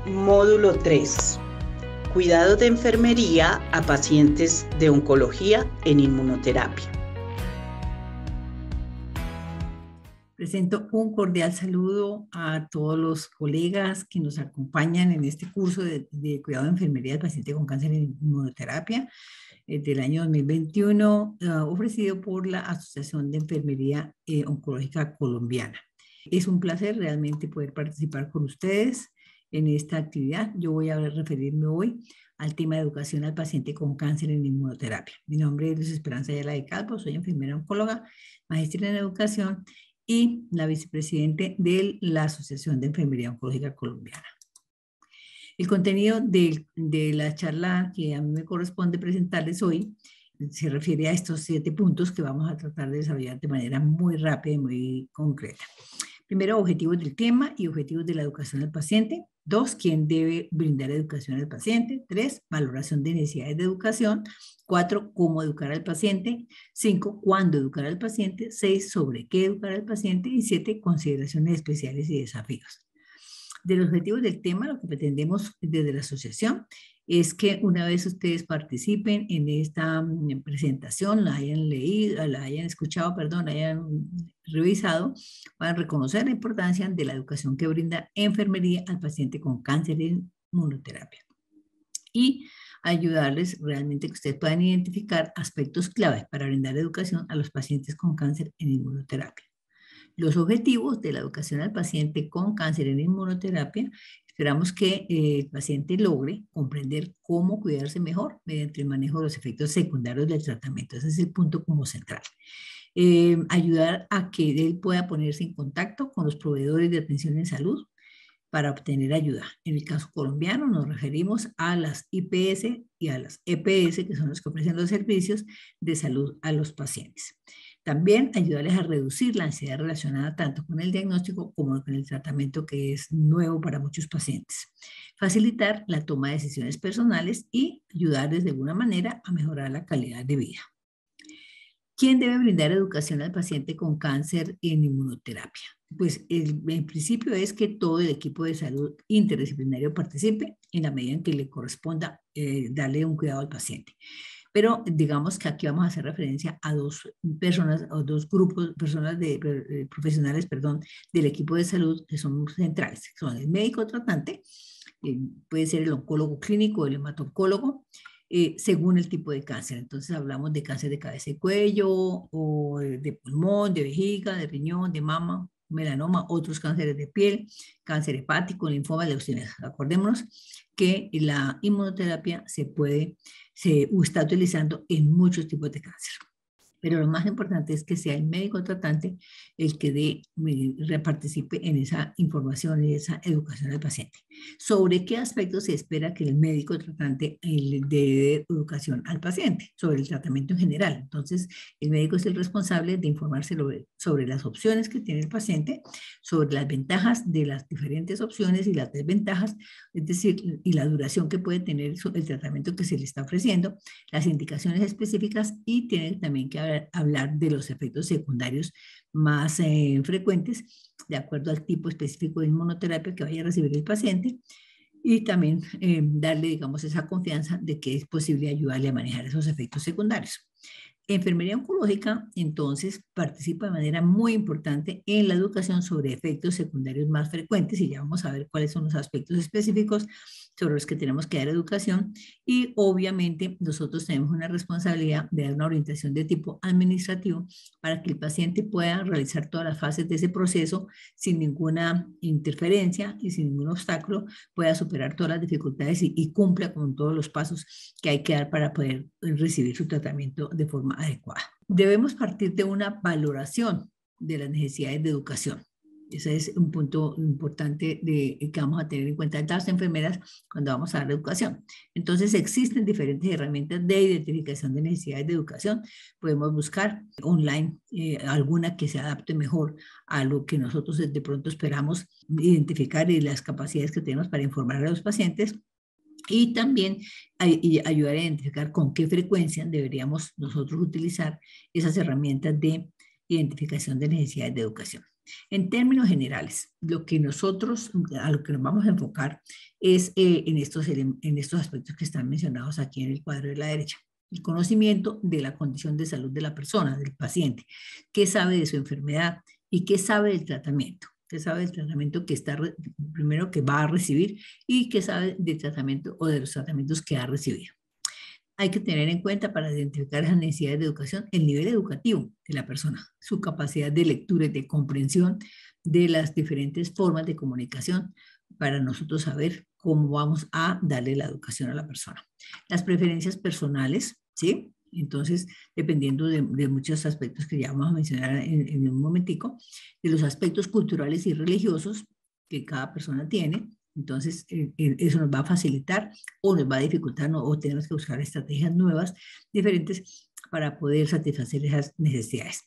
Módulo 3. Cuidado de enfermería a pacientes de oncología en inmunoterapia. Presento un cordial saludo a todos los colegas que nos acompañan en este curso de cuidado de enfermería del paciente con cáncer en inmunoterapia del año 2021, ofrecido por la Asociación de Enfermería Oncológica Colombiana. Es un placer realmente poder participar con ustedes en esta actividad. Yo voy a referirme hoy al tema de educación al paciente con cáncer en inmunoterapia. Mi nombre es Luz Esperanza Ayala de Calvo, soy enfermera oncóloga, maestra en educación y la vicepresidente de la Asociación de Enfermería Oncológica Colombiana. El contenido de la charla que a mí me corresponde presentarles hoy se refiere a estos 7 puntos que vamos a tratar de desarrollar de manera muy rápida y muy concreta. Primero, objetivos del tema y objetivos de la educación al paciente. 2, quién debe brindar educación al paciente. 3, valoración de necesidades de educación. 4, cómo educar al paciente. 5, cuándo educar al paciente. 6, sobre qué educar al paciente. Y 7, consideraciones especiales y desafíos. De los objetivos del tema, lo que pretendemos desde la asociación es que una vez ustedes participen en esta presentación, la hayan leído, la hayan escuchado, perdón, la hayan revisado, van a reconocer la importancia de la educación que brinda enfermería al paciente con cáncer en inmunoterapia y ayudarles realmente que ustedes puedan identificar aspectos claves para brindar educación a los pacientes con cáncer en inmunoterapia. Los objetivos de la educación al paciente con cáncer en inmunoterapia, esperamos que el paciente logre comprender cómo cuidarse mejor mediante el manejo de los efectos secundarios del tratamiento. Ese es el punto como central. Ayudar a que él pueda ponerse en contacto con los proveedores de atención en salud para obtener ayuda. En el caso colombiano nos referimos a las IPS y a las EPS, que son los que ofrecen los servicios de salud a los pacientes. También ayudarles a reducir la ansiedad relacionada tanto con el diagnóstico como con el tratamiento que es nuevo para muchos pacientes. Facilitar la toma de decisiones personales y ayudarles de alguna manera a mejorar la calidad de vida. ¿Quién debe brindar educación al paciente con cáncer en inmunoterapia? Pues el principio es que todo el equipo de salud interdisciplinario participe en la medida en que le corresponda darle un cuidado al paciente. Pero digamos que aquí vamos a hacer referencia a 2 personas o 2 grupos, profesionales, perdón, del equipo de salud que son centrales, que son el médico tratante, puede ser el oncólogo clínico, el hematoncólogo, según el tipo de cáncer. Entonces hablamos de cáncer de cabeza y cuello, o de pulmón, de vejiga, de riñón, de mama, melanoma, otros cánceres de piel, cáncer hepático, linfoma, leucemia. Acordémonos que la inmunoterapia se está utilizando en muchos tipos de cáncer. Pero lo más importante es que sea el médico tratante el que participe en esa información y esa educación al paciente. ¿Sobre qué aspectos se espera que el médico tratante le dé educación al paciente? Sobre el tratamiento en general. Entonces, el médico es el responsable de informarse sobre las opciones que tiene el paciente, sobre las ventajas de las diferentes opciones y las desventajas, es decir, y la duración que puede tener el tratamiento que se le está ofreciendo, las indicaciones específicas, y tiene también que hablar de los efectos secundarios más frecuentes de acuerdo al tipo específico de inmunoterapia que vaya a recibir el paciente, y también darle, digamos, esa confianza de que es posible ayudarle a manejar esos efectos secundarios. Enfermería oncológica, entonces, participa de manera muy importante en la educación sobre efectos secundarios más frecuentes, y ya vamos a ver cuáles son los aspectos específicos sobre los que tenemos que dar educación. Y obviamente nosotros tenemos una responsabilidad de dar una orientación de tipo administrativo para que el paciente pueda realizar todas las fases de ese proceso sin ninguna interferencia y sin ningún obstáculo, pueda superar todas las dificultades y cumpla con todos los pasos que hay que dar para poder recibir su tratamiento de forma adecuada. Debemos partir de una valoración de las necesidades de educación. Ese es un punto importante que vamos a tener en cuenta las enfermeras cuando vamos a dar educación. Entonces, existen diferentes herramientas de identificación de necesidades de educación. Podemos buscar online alguna que se adapte mejor a lo que nosotros de pronto esperamos identificar y las capacidades que tenemos para informar a los pacientes. Y también ayudar a identificar con qué frecuencia deberíamos nosotros utilizar esas herramientas de identificación de necesidades de educación. En términos generales, a lo que nos vamos a enfocar es en estos aspectos que están mencionados aquí en el cuadro de la derecha. El conocimiento de la condición de salud de la persona, del paciente, qué sabe de su enfermedad y qué sabe del tratamiento. ¿Qué sabe del tratamiento primero que va a recibir y qué sabe del tratamiento o de los tratamientos que ha recibido? Hay que tener en cuenta para identificar esas necesidades de educación el nivel educativo de la persona, su capacidad de lectura y de comprensión de las diferentes formas de comunicación para nosotros saber cómo vamos a darle la educación a la persona. Las preferencias personales, ¿sí? Entonces, dependiendo de muchos aspectos que ya vamos a mencionar en un momentico, de los aspectos culturales y religiosos que cada persona tiene. Entonces, eso nos va a facilitar o nos va a dificultar, ¿no? O tenemos que buscar estrategias nuevas, diferentes, para poder satisfacer esas necesidades.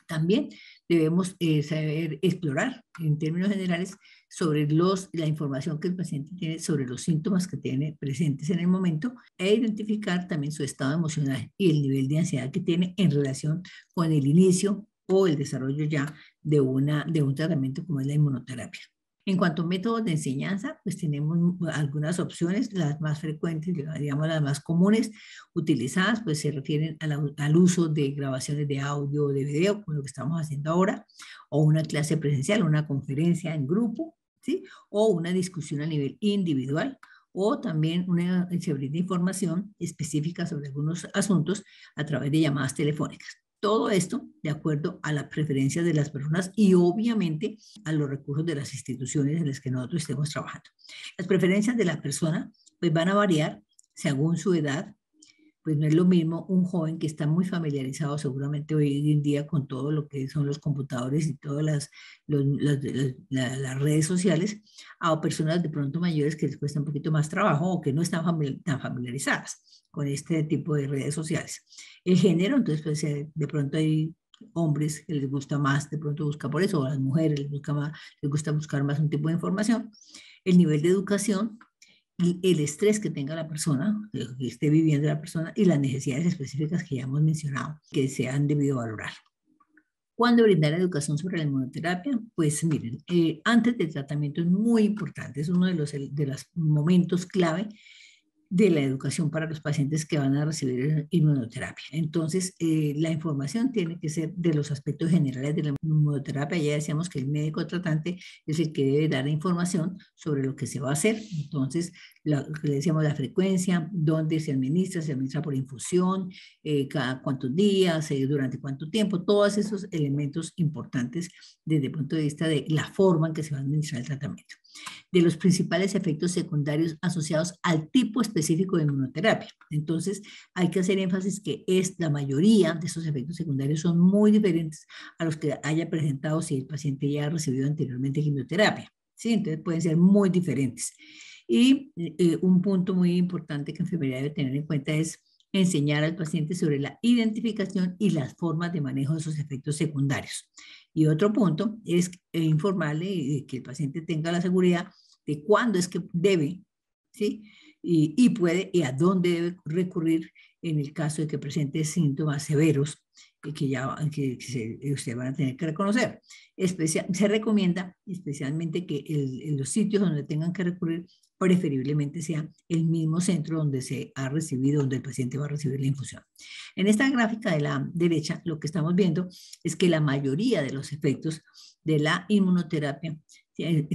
También debemos saber explorar, en términos generales, sobre la información que el paciente tiene sobre los síntomas que tiene presentes en el momento e identificar también su estado emocional y el nivel de ansiedad que tiene en relación con el inicio o el desarrollo ya de un tratamiento como es la inmunoterapia. En cuanto a métodos de enseñanza, pues tenemos algunas opciones, las más frecuentes, digamos las más comunes utilizadas, pues se refieren al uso de grabaciones de audio o de video, como lo que estamos haciendo ahora, o una clase presencial, una conferencia en grupo, ¿sí? O una discusión a nivel individual, o también se brinda información específica sobre algunos asuntos a través de llamadas telefónicas. Todo esto de acuerdo a las preferencias de las personas y obviamente a los recursos de las instituciones en las que nosotros estemos trabajando. Las preferencias de la persona pues van a variar según su edad. Pues no es lo mismo un joven que está muy familiarizado seguramente hoy en día con todo lo que son los computadores y todas las redes sociales, a personas de pronto mayores que les cuesta un poquito más trabajo o que no están tan familiarizadas con este tipo de redes sociales. El género, entonces pues, de pronto hay hombres que les gusta más, de pronto busca por eso, o a las mujeres les gusta buscar más un tipo de información. El nivel de educación, el estrés que tenga la persona, que esté viviendo la persona y las necesidades específicas que ya hemos mencionado, que se han debido valorar. ¿Cuándo brindar educación sobre la inmunoterapia? Pues miren, antes del tratamiento es muy importante, es uno de los momentos clave de la educación para los pacientes que van a recibir inmunoterapia. Entonces, la información tiene que ser de los aspectos generales de la inmunoterapia. Ya decíamos que el médico tratante es el que debe dar información sobre lo que se va a hacer. Entonces, lo que le decíamos, la frecuencia, dónde se administra por infusión, cada cuántos días, durante cuánto tiempo, todos esos elementos importantes desde el punto de vista de la forma en que se va a administrar el tratamiento. De los principales efectos secundarios asociados al tipo específico de inmunoterapia. Entonces, hay que hacer énfasis que la mayoría de esos efectos secundarios son muy diferentes a los que haya presentado si el paciente ya ha recibido anteriormente quimioterapia. ¿Sí? Entonces, pueden ser muy diferentes. Y un punto muy importante que enfermería debe tener en cuenta es enseñar al paciente sobre la identificación y las formas de manejo de esos efectos secundarios. Y otro punto es informarle que el paciente tenga la seguridad de cuándo es que debe, ¿sí? Y puede y a dónde debe recurrir en el caso de que presente síntomas severos que usted van a tener que reconocer. Se recomienda especialmente que los sitios donde tengan que recurrir preferiblemente sea el mismo centro donde se ha recibido, donde el paciente va a recibir la infusión. En esta gráfica de la derecha, lo que estamos viendo es que la mayoría de los efectos de la inmunoterapia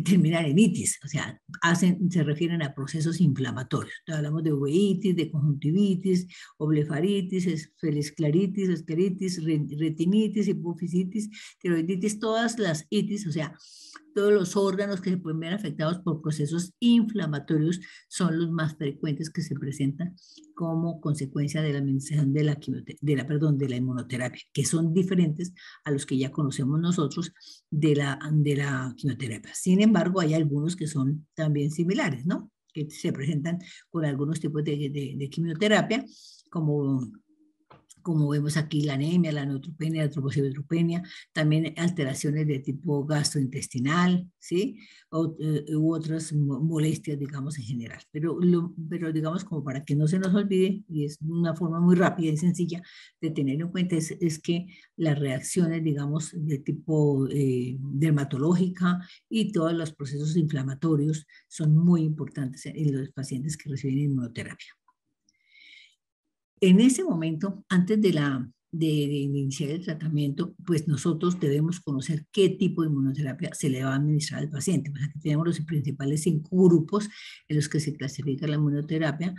terminan en itis, o sea, se refieren a procesos inflamatorios. Entonces, hablamos de uveitis, de conjuntivitis, oblefaritis, escleritis, retinitis, hipofisitis, tiroiditis, todas las itis, o sea, todos los órganos que se pueden ver afectados por procesos inflamatorios son los más frecuentes que se presentan como consecuencia de la administración de la inmunoterapia, que son diferentes a los que ya conocemos nosotros de la quimioterapia. Sin embargo, hay algunos que son también similares, ¿no? Que se presentan con algunos tipos de quimioterapia, como como vemos aquí, la anemia, la neutropenia, la trombocitópenia, también alteraciones de tipo gastrointestinal, ¿sí? U otras molestias, digamos, en general. Pero digamos, como para que no se nos olvide, y es una forma muy rápida y sencilla de tener en cuenta, es que las reacciones, digamos, de tipo dermatológica y todos los procesos inflamatorios son muy importantes en los pacientes que reciben inmunoterapia. En ese momento, antes de iniciar el tratamiento, pues nosotros debemos conocer qué tipo de inmunoterapia se le va a administrar al paciente. Pues aquí tenemos los principales 5 grupos en los que se clasifica la inmunoterapia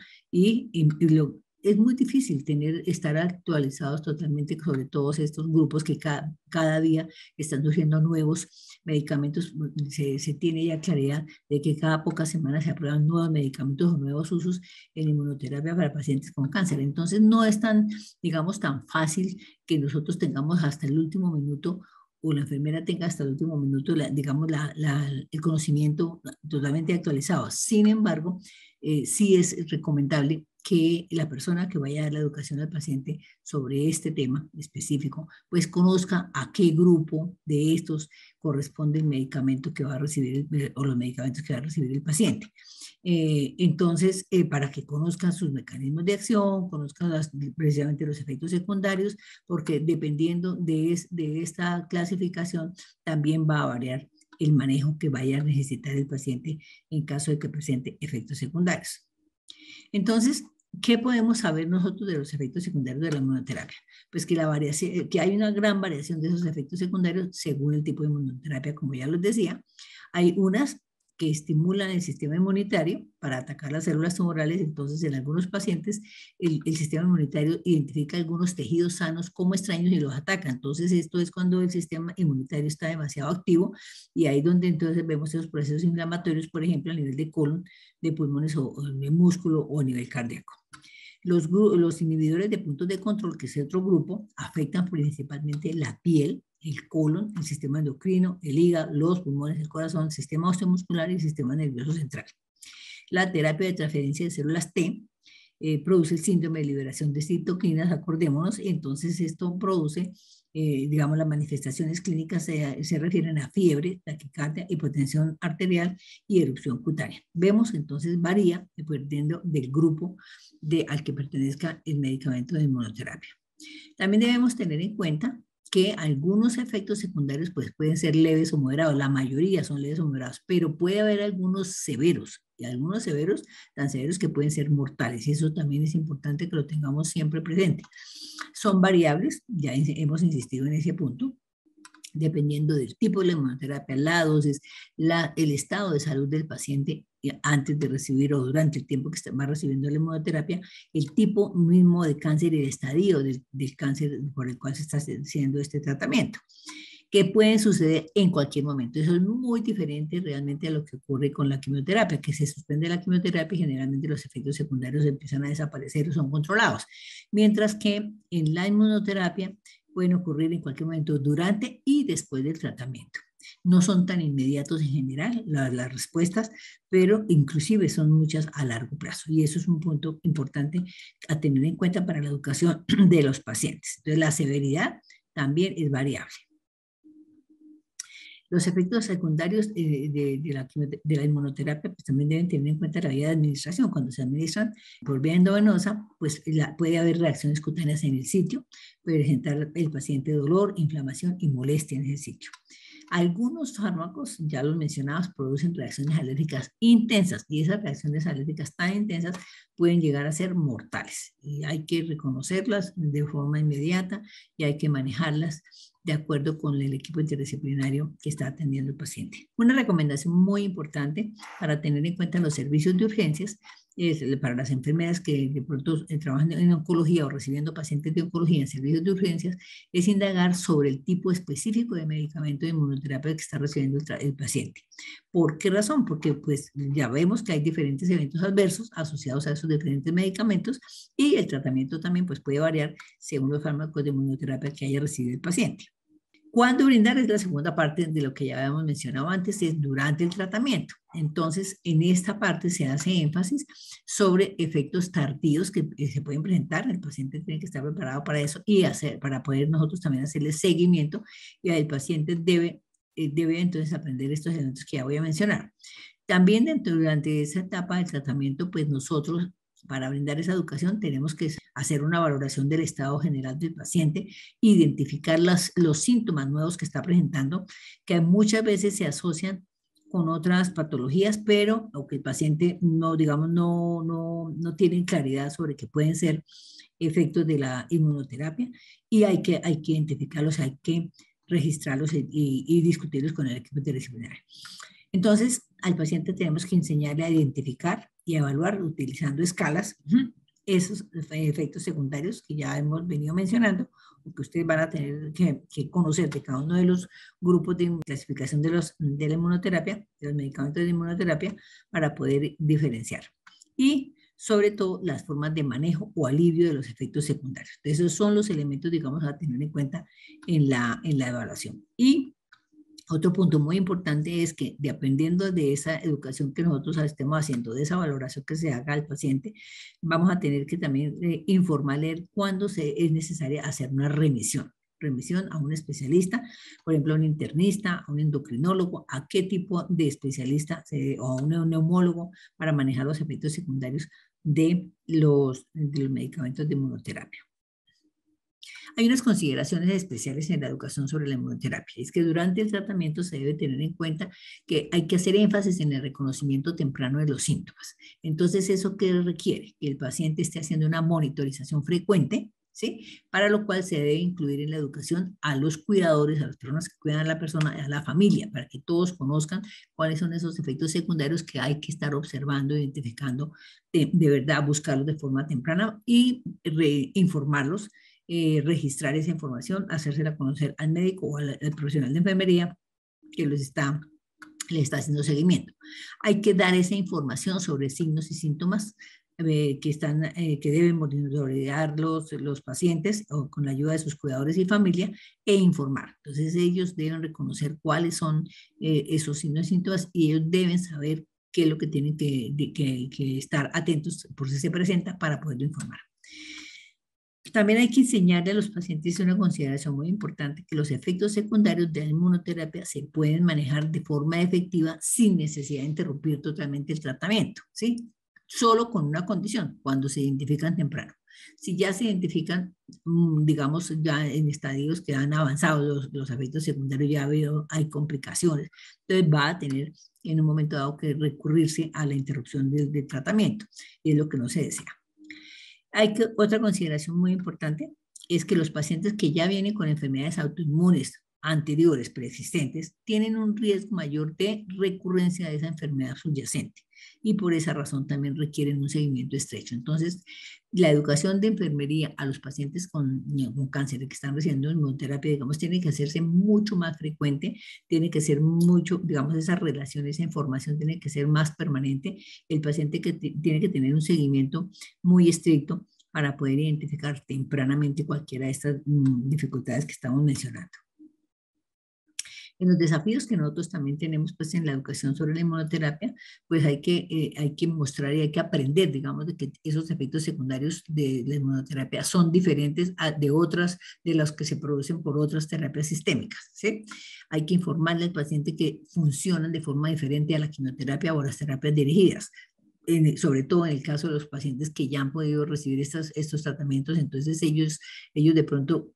es muy difícil estar actualizados totalmente sobre todos estos grupos que cada día están surgiendo nuevos medicamentos. Se tiene ya claridad de que cada pocas semanas se aprueban nuevos medicamentos o nuevos usos en inmunoterapia para pacientes con cáncer. Entonces no es tan, digamos, tan fácil que nosotros tengamos hasta el último minuto o la enfermera tenga hasta el último minuto, digamos, el conocimiento totalmente actualizado. Sin embargo, sí es recomendable que la persona que vaya a dar la educación al paciente sobre este tema específico, pues conozca a qué grupo de estos corresponde el medicamento que va a recibir o los medicamentos que va a recibir el paciente. Entonces, para que conozcan sus mecanismos de acción, conozcan precisamente los efectos secundarios, porque dependiendo de esta clasificación, también va a variar el manejo que vaya a necesitar el paciente en caso de que presente efectos secundarios. Entonces, ¿qué podemos saber nosotros de los efectos secundarios de la inmunoterapia? Pues que hay una gran variación de esos efectos secundarios según el tipo de inmunoterapia, como ya les decía. Hay unas que estimulan el sistema inmunitario para atacar las células tumorales. Entonces, en algunos pacientes, el sistema inmunitario identifica algunos tejidos sanos como extraños y los ataca. Entonces, esto es cuando el sistema inmunitario está demasiado activo y ahí donde entonces vemos esos procesos inflamatorios, por ejemplo, a nivel de colon, de pulmones o de músculo o a nivel cardíaco. Los inhibidores de puntos de control, que es otro grupo, afectan principalmente la piel, el colon, el sistema endocrino, el hígado, los pulmones, el corazón, el sistema osteomuscular y el sistema nervioso central. La terapia de transferencia de células T produce el síndrome de liberación de citoquinas, acordémonos, y entonces esto produce, digamos, las manifestaciones clínicas se refieren a fiebre, taquicardia, hipotensión arterial y erupción cutánea. Vemos, entonces, varía dependiendo del grupo al que pertenezca el medicamento de inmunoterapia. También debemos tener en cuenta que algunos efectos secundarios pues, pueden ser leves o moderados, la mayoría son leves o moderados, pero puede haber algunos severos, y algunos severos, tan severos que pueden ser mortales, y eso también es importante que lo tengamos siempre presente. Son variables, ya hemos insistido en ese punto, dependiendo del tipo de la inmunoterapia, la dosis, el estado de salud del paciente antes de recibir o durante el tiempo que va recibiendo la inmunoterapia, el tipo mismo de cáncer y el estadio del cáncer por el cual se está haciendo este tratamiento, que pueden suceder en cualquier momento. Eso es muy diferente realmente a lo que ocurre con la quimioterapia, que se suspende la quimioterapia y generalmente los efectos secundarios empiezan a desaparecer o son controlados, mientras que en la inmunoterapia pueden ocurrir en cualquier momento durante y después del tratamiento. No son tan inmediatos en general las respuestas, pero inclusive son muchas a largo plazo. Y eso es un punto importante a tener en cuenta para la educación de los pacientes. Entonces, la severidad también es variable. Los efectos secundarios de la inmunoterapia pues también deben tener en cuenta la vía de administración. Cuando se administran por vía endovenosa, pues puede haber reacciones cutáneas en el sitio, puede presentar el paciente dolor, inflamación y molestia en ese sitio. Algunos fármacos, ya los mencionados, producen reacciones alérgicas intensas y esas reacciones alérgicas tan intensas pueden llegar a ser mortales. Y hay que reconocerlas de forma inmediata y hay que manejarlas de acuerdo con el equipo interdisciplinario que está atendiendo al paciente. Una recomendación muy importante para tener en cuenta los servicios de urgencias para las enfermeras que de pronto trabajan en oncología o recibiendo pacientes de oncología en servicios de urgencias, es indagar sobre el tipo específico de medicamento de inmunoterapia que está recibiendo el paciente. ¿Por qué razón? Porque pues ya vemos que hay diferentes eventos adversos asociados a esos diferentes medicamentos y el tratamiento también pues puede variar según los fármacos de inmunoterapia que haya recibido el paciente. Cuando brindar es la segunda parte de lo que ya habíamos mencionado antes, es durante el tratamiento. Entonces, en esta parte se hace énfasis sobre efectos tardíos que se pueden presentar. El paciente tiene que estar preparado para eso y para poder nosotros también hacerle seguimiento. Y el paciente debe entonces aprender estos elementos que ya voy a mencionar. También durante esa etapa del tratamiento, pues nosotros, para brindar esa educación, tenemos que hacer una valoración del estado general del paciente, identificar los síntomas nuevos que está presentando, que muchas veces se asocian con otras patologías, pero aunque el paciente no, digamos, no tiene claridad sobre que pueden ser efectos de la inmunoterapia, y hay que identificarlos, hay que registrarlos y discutirlos con el equipo interdisciplinario. Entonces, al paciente tenemos que enseñarle a identificar y evaluar utilizando escalas esos efectos secundarios que ya hemos venido mencionando, o que ustedes van a tener que conocer de cada uno de los grupos de clasificación de la inmunoterapia, de los medicamentos de inmunoterapia, para poder diferenciar. Y sobre todo las formas de manejo o alivio de los efectos secundarios. Esos son los elementos, digamos, a tener en cuenta en la evaluación. Y otro punto muy importante es que, dependiendo de esa educación que nosotros estemos haciendo, de esa valoración que se haga al paciente, vamos a tener que también informarle cuándo es necesaria hacer una remisión a un especialista, por ejemplo, a un internista, a un endocrinólogo, a qué tipo de especialista o a un neumólogo para manejar los efectos secundarios de los medicamentos de inmunoterapia. Hay unas consideraciones especiales en la educación sobre la inmunoterapia. Es que durante el tratamiento se debe tener en cuenta que hay que hacer énfasis en el reconocimiento temprano de los síntomas. Entonces, ¿eso qué requiere? Que el paciente esté haciendo una monitorización frecuente, ¿sí? Para lo cual se debe incluir en la educación a los cuidadores, a las personas que cuidan a la persona, a la familia, para que todos conozcan cuáles son esos efectos secundarios que hay que estar observando, identificando, de verdad, buscarlos de forma temprana y informarlos, registrar esa información, hacérsela conocer al médico o al profesional de enfermería que le está haciendo seguimiento. Hay que dar esa información sobre signos y síntomas que deben monitorear los pacientes o con la ayuda de sus cuidadores y familia e informar. Entonces ellos deben reconocer cuáles son esos signos y síntomas y ellos deben saber qué es lo que tienen que estar atentos por si se presenta para poderlo informar. También hay que enseñarle a los pacientes una consideración muy importante, que los efectos secundarios de la inmunoterapia se pueden manejar de forma efectiva sin necesidad de interrumpir totalmente el tratamiento, ¿sí? Solo con una condición, cuando se identifican temprano. Si ya se identifican, digamos, ya en estadios que han avanzado los efectos secundarios, ya hay complicaciones, entonces va a tener en un momento dado que recurrirse a la interrupción del tratamiento, y es lo que no se desea. Otra consideración muy importante es que los pacientes que ya vienen con enfermedades autoinmunes anteriores, preexistentes, tienen un riesgo mayor de recurrencia de esa enfermedad subyacente y por esa razón también requieren un seguimiento estrecho. Entonces, la educación de enfermería a los pacientes con cáncer que están recibiendo inmunoterapia, digamos, tiene que hacerse mucho más frecuente, tiene que ser mucho, digamos, esa relación, esa información tiene que ser más permanente. El paciente tiene que tener un seguimiento muy estricto para poder identificar tempranamente cualquiera de estas dificultades que estamos mencionando. En los desafíos que nosotros también tenemos pues, en la educación sobre la inmunoterapia, pues hay que mostrar y hay que aprender, digamos, de que esos efectos secundarios de la inmunoterapia son diferentes de otras, de los que se producen por otras terapias sistémicas, ¿sí? Hay que informarle al paciente que funcionan de forma diferente a la quimioterapia o a las terapias dirigidas. Sobre todo en el caso de los pacientes que ya han podido recibir estos tratamientos, entonces ellos de pronto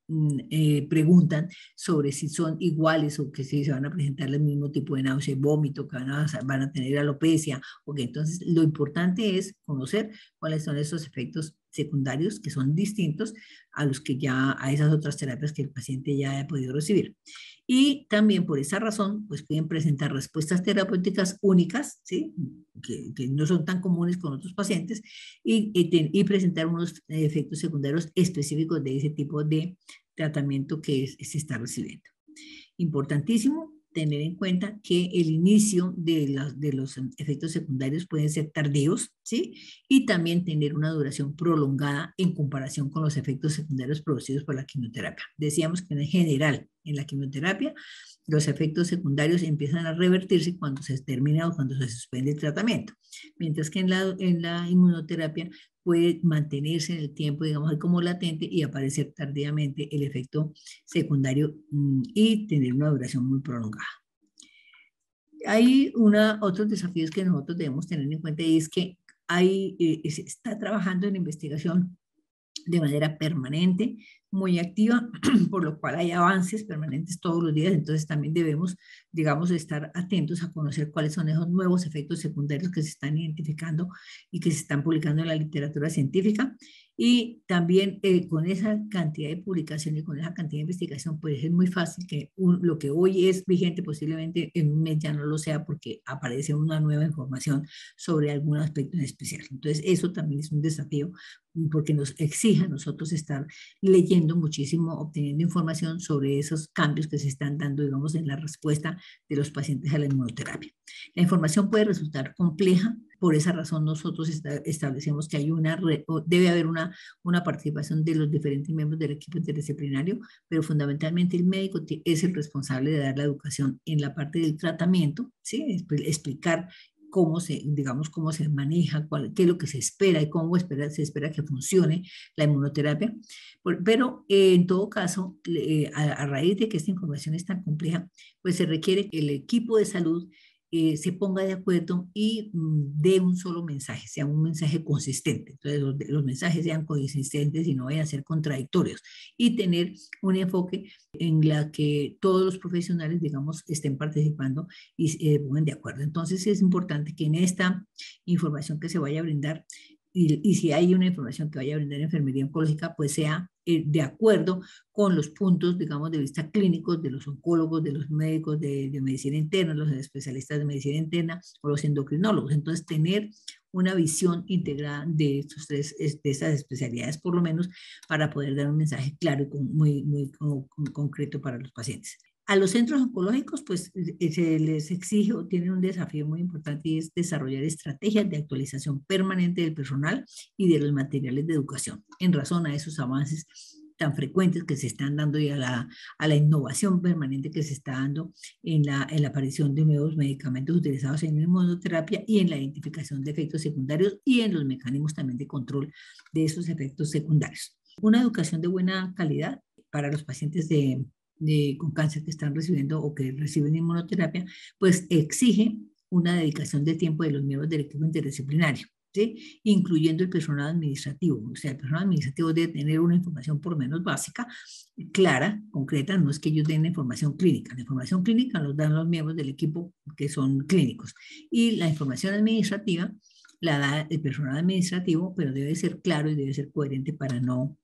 preguntan sobre si son iguales o que si se van a presentar el mismo tipo de náusea y vómito, que van a tener alopecia, o que entonces lo importante es conocer cuáles son esos efectos secundarios que son distintos a los que a esas otras terapias que el paciente ya ha podido recibir. Y también por esa razón, pues pueden presentar respuestas terapéuticas únicas, ¿sí? que no son tan comunes con otros pacientes, y presentar unos efectos secundarios específicos de ese tipo de tratamiento que se está recibiendo. Importantísimo tener en cuenta que el inicio de los efectos secundarios pueden ser tardíos, ¿sí? Y también tener una duración prolongada en comparación con los efectos secundarios producidos por la quimioterapia. Decíamos que en general en la quimioterapia, los efectos secundarios empiezan a revertirse cuando se termina o cuando se suspende el tratamiento, mientras que en la inmunoterapia puede mantenerse en el tiempo, digamos, como latente y aparecer tardíamente el efecto secundario y tener una duración muy prolongada. Hay otros desafíos que nosotros debemos tener en cuenta y es que se está trabajando en investigación de manera permanente, muy activa, por lo cual hay avances permanentes todos los días, entonces también debemos, digamos, estar atentos a conocer cuáles son esos nuevos efectos secundarios que se están identificando y que se están publicando en la literatura científica. Y también con esa cantidad de publicaciones, con esa cantidad de investigación, pues es muy fácil que lo que hoy es vigente posiblemente en un mes ya no lo sea porque aparece una nueva información sobre algún aspecto en especial. Entonces eso también es un desafío porque nos exige a nosotros estar leyendo muchísimo, obteniendo información sobre esos cambios que se están dando, digamos, en la respuesta de los pacientes a la inmunoterapia. La información puede resultar compleja, por esa razón nosotros establecemos que debe haber una participación de los diferentes miembros del equipo interdisciplinario, pero fundamentalmente el médico es el responsable de dar la educación en la parte del tratamiento, ¿sí? Explicar cómo se maneja, qué es lo que se espera y cómo se espera que funcione la inmunoterapia. Pero en todo caso, a raíz de que esta información es tan compleja, pues se requiere que el equipo de salud se ponga de acuerdo y dé un solo mensaje, sea un mensaje consistente. Entonces, los mensajes sean consistentes y no vayan a ser contradictorios. Y tener un enfoque en la que todos los profesionales, digamos, estén participando y se pongan de acuerdo. Entonces, es importante que en esta información que se vaya a brindar, y si hay una información que vaya a brindar enfermería oncológica, pues sea de acuerdo con los puntos, digamos, de vista clínicos de los oncólogos, de los médicos de medicina interna, los especialistas de medicina interna o los endocrinólogos. Entonces, tener una visión integrada de estas especialidades, por lo menos, para poder dar un mensaje claro y muy concreto para los pacientes. A los centros oncológicos, pues, se les exige o tienen un desafío muy importante y es desarrollar estrategias de actualización permanente del personal y de los materiales de educación, en razón a esos avances tan frecuentes que se están dando y a la innovación permanente que se está dando en la aparición de nuevos medicamentos utilizados en la inmunoterapia y en la identificación de efectos secundarios y en los mecanismos también de control de esos efectos secundarios. Una educación de buena calidad para los pacientes con cáncer que están recibiendo o que reciben inmunoterapia, pues exige una dedicación de tiempo de los miembros del equipo interdisciplinario, ¿sí? Incluyendo el personal administrativo. O sea, el personal administrativo debe tener una información por lo menos básica, clara, concreta, no es que ellos den la información clínica. La información clínica los dan los miembros del equipo que son clínicos. Y la información administrativa la da el personal administrativo, pero debe ser claro y debe ser coherente para no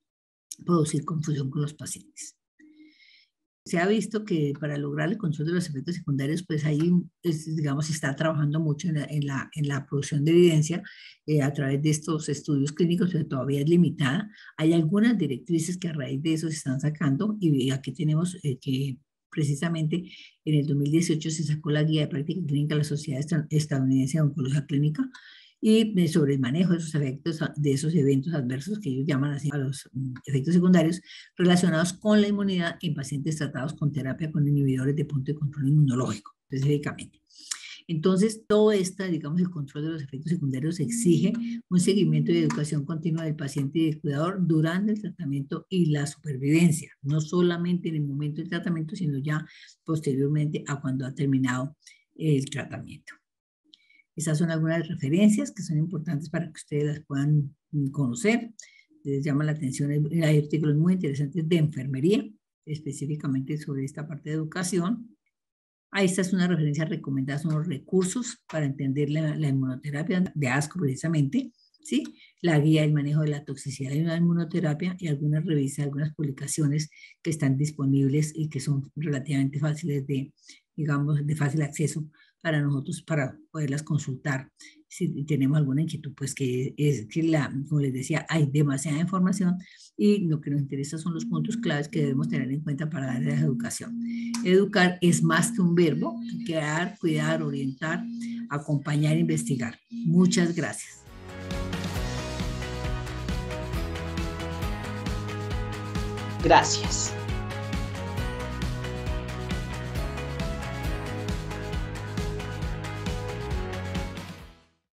producir confusión con los pacientes. Se ha visto que para lograr el control de los efectos secundarios, pues ahí, digamos, se está trabajando mucho en la producción de evidencia a través de estos estudios clínicos, pero todavía es limitada. Hay algunas directrices que a raíz de eso se están sacando y aquí tenemos que precisamente en el 2018 se sacó la guía de práctica clínica de la Sociedad Estadounidense de Oncología Clínica y sobre el manejo de esos efectos, de esos eventos adversos que ellos llaman así a los efectos secundarios relacionados con la inmunidad en pacientes tratados con terapia con inhibidores de punto de control inmunológico, específicamente. Entonces, todo esto, digamos, el control de los efectos secundarios exige un seguimiento y educación continua del paciente y del cuidador durante el tratamiento y la supervivencia, no solamente en el momento del tratamiento, sino ya posteriormente a cuando ha terminado el tratamiento. Esas son algunas referencias que son importantes para que ustedes las puedan conocer. Les llama la atención, hay artículos muy interesantes de enfermería, específicamente sobre esta parte de educación. Ahí está es una referencia recomendada, son los recursos para entender la inmunoterapia de ASCO precisamente, ¿sí? La guía del manejo de la toxicidad de la inmunoterapia y algunas revistas, algunas publicaciones que están disponibles y que son relativamente fáciles digamos, de fácil acceso para nosotros para poderlas consultar si tenemos alguna inquietud, pues que es que como les decía, hay demasiada información y lo que nos interesa son los puntos claves que debemos tener en cuenta para dar la educación. Educar es más que un verbo, crear, cuidar, orientar, acompañar, investigar. Muchas gracias. Gracias.